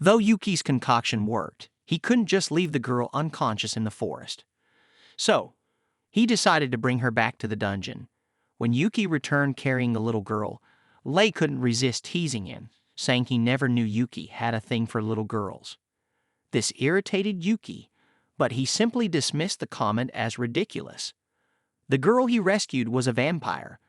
Though Yuki's concoction worked, he couldn't just leave the girl unconscious in the forest. So, he decided to bring her back to the dungeon. When Yuki returned carrying the little girl, Lei couldn't resist teasing him, saying he never knew Yuki had a thing for little girls. This irritated Yuki, but he simply dismissed the comment as ridiculous. The girl he rescued was a vampire,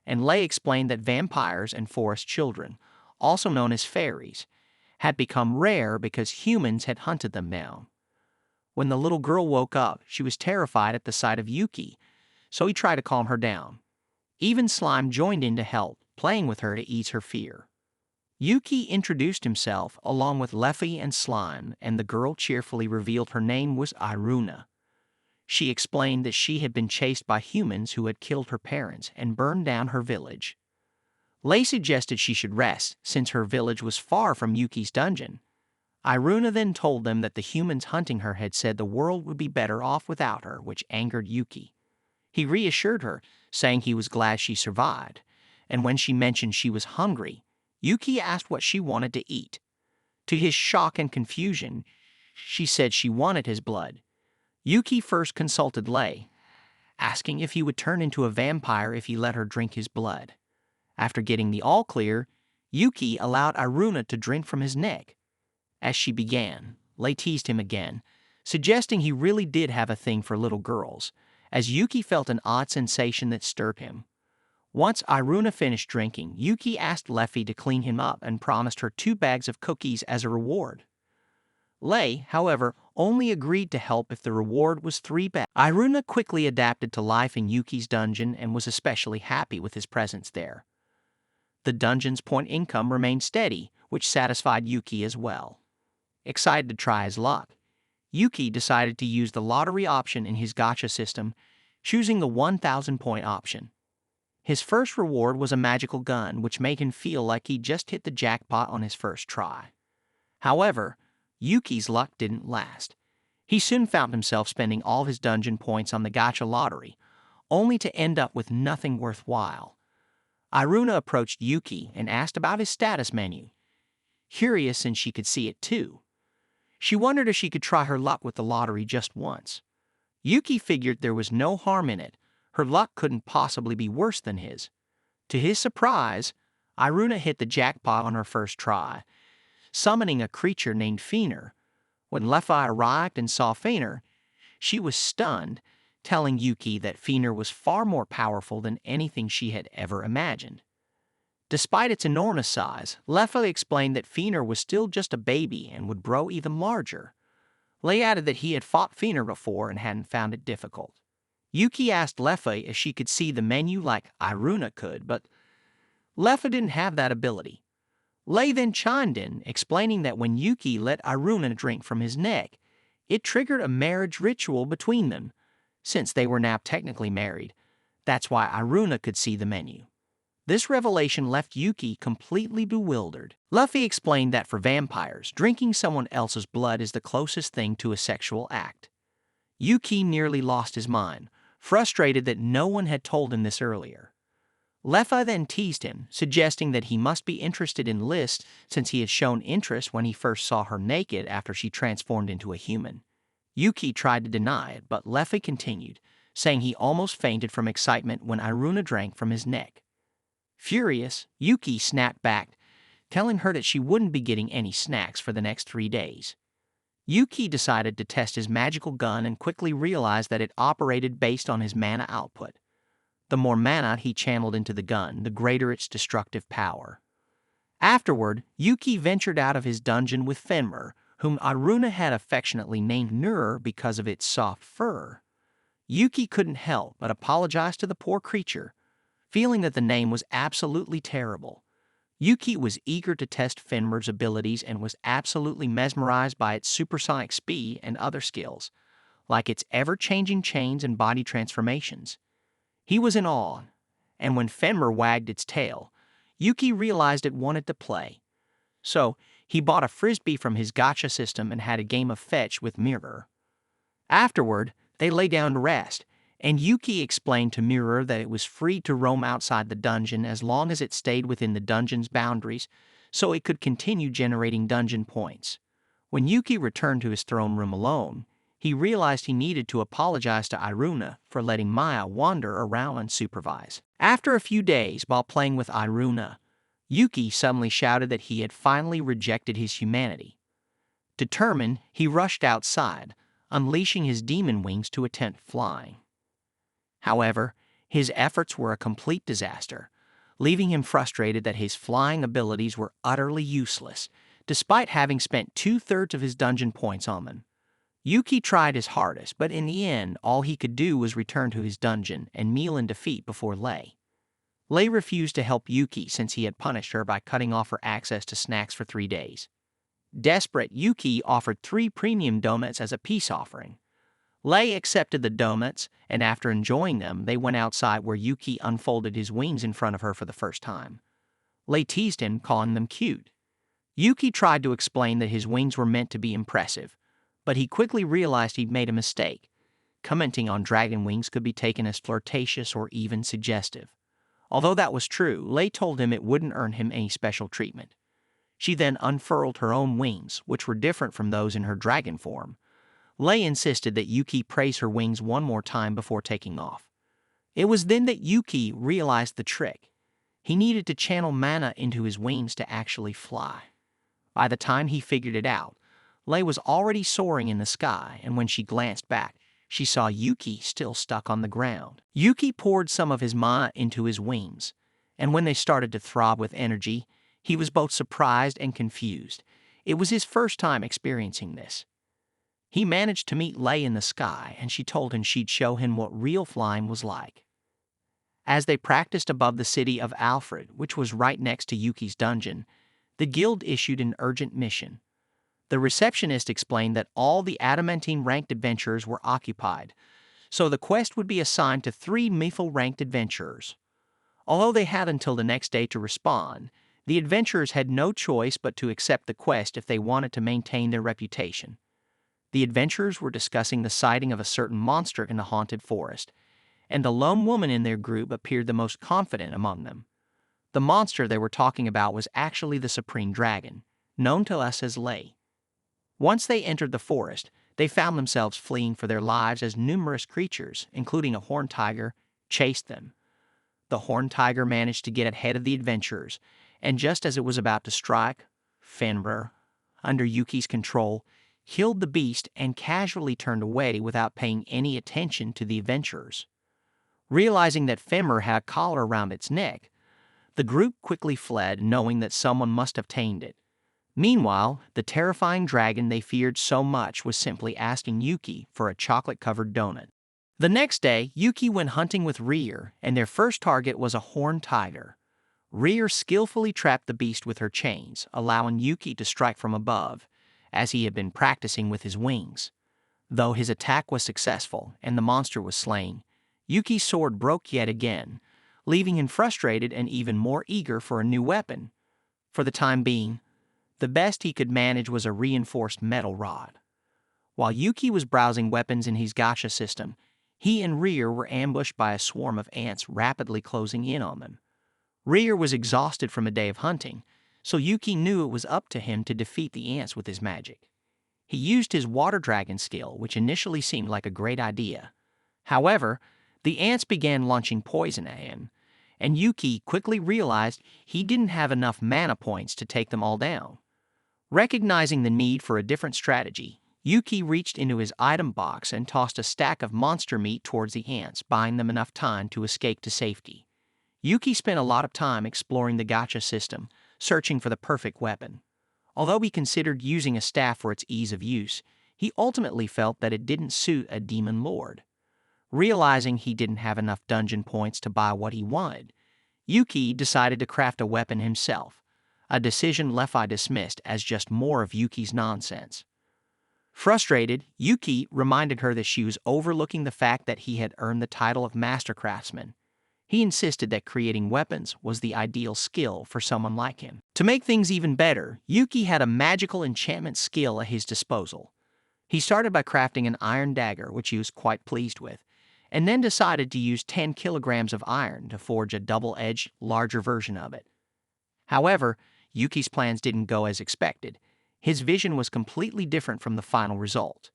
and Lei explained that vampires and forest children, also known as fairies, had become rare because humans had hunted them down. When the little girl woke up, she was terrified at the sight of Yuki, so he tried to calm her down. Even Slime joined in to help, playing with her to ease her fear. Yuki introduced himself along with Leffy and Slime, and the girl cheerfully revealed her name was Iruna. She explained that she had been chased by humans who had killed her parents and burned down her village. Lei suggested she should rest since her village was far from Yuki's dungeon. Iruna then told them that the humans hunting her had said the world would be better off without her, which angered Yuki. He reassured her, saying he was glad she survived, and when she mentioned she was hungry, Yuki asked what she wanted to eat. To his shock and confusion, she said she wanted his blood. Yuki first consulted Lei, asking if he would turn into a vampire if he let her drink his blood. After getting the all clear, Yuki allowed Iruna to drink from his neck. As she began, Lei teased him again, suggesting he really did have a thing for little girls, as Yuki felt an odd sensation that stirred him. Once Iruna finished drinking, Yuki asked Leffy to clean him up and promised her 2 bags of cookies as a reward. Lei, however, only agreed to help if the reward was 3 bags. Iruna quickly adapted to life in Yuki's dungeon and was especially happy with his presence there. The dungeon's point income remained steady, which satisfied Yuki as well. Excited to try his luck, Yuki decided to use the lottery option in his gacha system, choosing the 1,000-point option. His first reward was a magical gun, which made him feel like he just hit the jackpot on his first try. However, Yuki's luck didn't last. He soon found himself spending all his dungeon points on the gacha lottery, only to end up with nothing worthwhile. Iruna approached Yuki and asked about his status menu, curious since she could see it too. She wondered if she could try her luck with the lottery just once. Yuki figured there was no harm in it. Her luck couldn't possibly be worse than his. To his surprise, Iruna hit the jackpot on her first try, summoning a creature named Feener. When Leffy arrived and saw Feener, she was stunned, telling Yuki that Feener was far more powerful than anything she had ever imagined. Despite its enormous size, Leffy explained that Feener was still just a baby and would grow even larger. Lei added that he had fought Feener before and hadn't found it difficult. Yuki asked Leffy if she could see the menu like Iruna could, but Leffy didn't have that ability. Lei then chimed in, explaining that when Yuki let Iruna drink from his neck, it triggered a marriage ritual between them. Since they were now technically married, that's why Iruna could see the menu. This revelation left Yuki completely bewildered. Leffy explained that for vampires, drinking someone else's blood is the closest thing to a sexual act. Yuki nearly lost his mind, frustrated that no one had told him this earlier. Leffy then teased him, suggesting that he must be interested in List since he had shown interest when he first saw her naked after she transformed into a human. Yuki tried to deny it, but Leffy continued, saying he almost fainted from excitement when Iruna drank from his neck. Furious, Yuki snapped back, telling her that she wouldn't be getting any snacks for the next 3 days. Yuki decided to test his magical gun and quickly realized that it operated based on his mana output. The more mana he channeled into the gun, the greater its destructive power. Afterward, Yuki ventured out of his dungeon with Fenrir, whom Iruna had affectionately named Nur because of its soft fur. Yuki couldn't help but apologize to the poor creature, feeling that the name was absolutely terrible. Yuki was eager to test Fenrir's abilities and was absolutely mesmerized by its supersonic speed and other skills, like its ever-changing chains and body transformations. He was in awe, and when Fenrir wagged its tail, Yuki realized it wanted to play. So, he bought a frisbee from his gacha system and had a game of fetch with Mirror. Afterward, they lay down to rest, and Yuki explained to Mirror that it was free to roam outside the dungeon as long as it stayed within the dungeon's boundaries, so it could continue generating dungeon points. When Yuki returned to his throne room alone, he realized he needed to apologize to Iruna for letting Maya wander around unsupervised. After a few days while playing with Iruna, Yuki suddenly shouted that he had finally rejected his humanity. Determined, he rushed outside, unleashing his demon wings to attempt flying. However, his efforts were a complete disaster, leaving him frustrated that his flying abilities were utterly useless, despite having spent 2/3 of his dungeon points on them. Yuki tried his hardest, but in the end, all he could do was return to his dungeon and kneel in defeat before Lei. Lei refused to help Yuki since he had punished her by cutting off her access to snacks for 3 days. Desperate, Yuki offered 3 premium donuts as a peace offering. Lei accepted the donuts, and after enjoying them, they went outside where Yuki unfolded his wings in front of her for the first time. Lei teased him, calling them cute. Yuki tried to explain that his wings were meant to be impressive, but he quickly realized he'd made a mistake. Commenting on dragon wings could be taken as flirtatious or even suggestive. Although that was true, Lei told him it wouldn't earn him any special treatment. She then unfurled her own wings, which were different from those in her dragon form. Lei insisted that Yuki praise her wings one more time before taking off. It was then that Yuki realized the trick. He needed to channel mana into his wings to actually fly. By the time he figured it out, Lei was already soaring in the sky, and when she glanced back, she saw Yuki still stuck on the ground. Yuki poured some of his mana into his wings, and when they started to throb with energy, he was both surprised and confused. It was his first time experiencing this. He managed to meet Lei in the sky, and she told him she'd show him what real flying was like. As they practiced above the city of Alfred, which was right next to Yuki's dungeon, the guild issued an urgent mission. The receptionist explained that all the adamantine ranked adventurers were occupied, so the quest would be assigned to 3 Mythal-ranked adventurers. Although they had until the next day to respond, the adventurers had no choice but to accept the quest if they wanted to maintain their reputation. The adventurers were discussing the sighting of a certain monster in the haunted forest, and the lone woman in their group appeared the most confident among them. The monster they were talking about was actually the Supreme Dragon, known to us as Lei. Once they entered the forest, they found themselves fleeing for their lives as numerous creatures, including a horned tiger, chased them. The horned tiger managed to get ahead of the adventurers, and just as it was about to strike, Fenrir, under Yuki's control, killed the beast and casually turned away without paying any attention to the adventurers. Realizing that Fenrir had a collar around its neck, the group quickly fled, knowing that someone must have tamed it. Meanwhile, the terrifying dragon they feared so much was simply asking Yuki for a chocolate-covered donut. The next day, Yuki went hunting with Rear, and their first target was a horned tiger. Rear skillfully trapped the beast with her chains, allowing Yuki to strike from above, as he had been practicing with his wings. Though his attack was successful and the monster was slain, Yuki's sword broke yet again, leaving him frustrated and even more eager for a new weapon. For the time being, the best he could manage was a reinforced metal rod. While Yuki was browsing weapons in his gacha system, he and Rear were ambushed by a swarm of ants rapidly closing in on them. Rear was exhausted from a day of hunting, so Yuki knew it was up to him to defeat the ants with his magic. He used his water dragon skill, which initially seemed like a great idea. However, the ants began launching poison at him, and Yuki quickly realized he didn't have enough mana points to take them all down. Recognizing the need for a different strategy, Yuki reached into his item box and tossed a stack of monster meat towards the ants, buying them enough time to escape to safety. Yuki spent a lot of time exploring the gacha system, searching for the perfect weapon. Although he considered using a staff for its ease of use, he ultimately felt that it didn't suit a demon lord. Realizing he didn't have enough dungeon points to buy what he wanted, Yuki decided to craft a weapon himself, a decision Leffi dismissed as just more of Yuki's nonsense. Frustrated, Yuki reminded her that she was overlooking the fact that he had earned the title of Master Craftsman. He insisted that creating weapons was the ideal skill for someone like him. To make things even better, Yuki had a magical enchantment skill at his disposal. He started by crafting an iron dagger, which he was quite pleased with, and then decided to use 10 kilograms of iron to forge a double-edged, larger version of it. However, Yuki's plans didn't go as expected. his vision was completely different from the final result.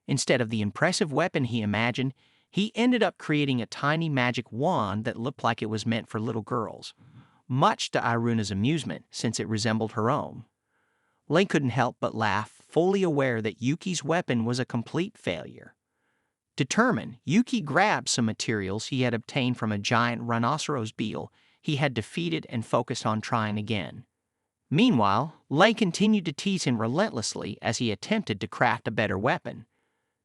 Instead of the impressive weapon he imagined, he ended up creating a tiny magic wand that looked like it was meant for little girls, much to Iruna's amusement since it resembled her own. Lei couldn't help but laugh, fully aware that Yuki's weapon was a complete failure. Determined, Yuki grabbed some materials he had obtained from a giant rhinoceros beetle he had defeated and focused on trying again. Meanwhile, Lei continued to tease him relentlessly as he attempted to craft a better weapon.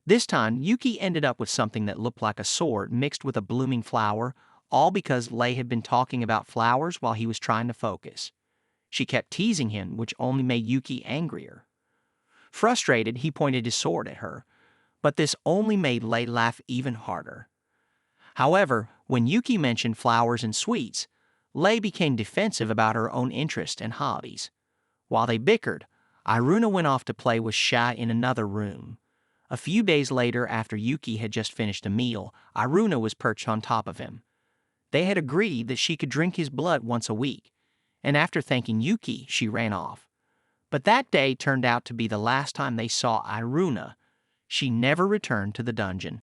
This time, Yuki ended up with something that looked like a sword mixed with a blooming flower, all because Lei had been talking about flowers while he was trying to focus. She kept teasing him, which only made Yuki angrier. Frustrated, he pointed his sword at her, but this only made Lei laugh even harder. However, when Yuki mentioned flowers and sweets, Lei became defensive about her own interests and hobbies. While they bickered, Iruna went off to play with Sha in another room. A few days later, after Yuki had just finished a meal, Iruna was perched on top of him. They had agreed that she could drink his blood once a week, and after thanking Yuki, she ran off. But that day turned out to be the last time they saw Iruna. She never returned to the dungeon.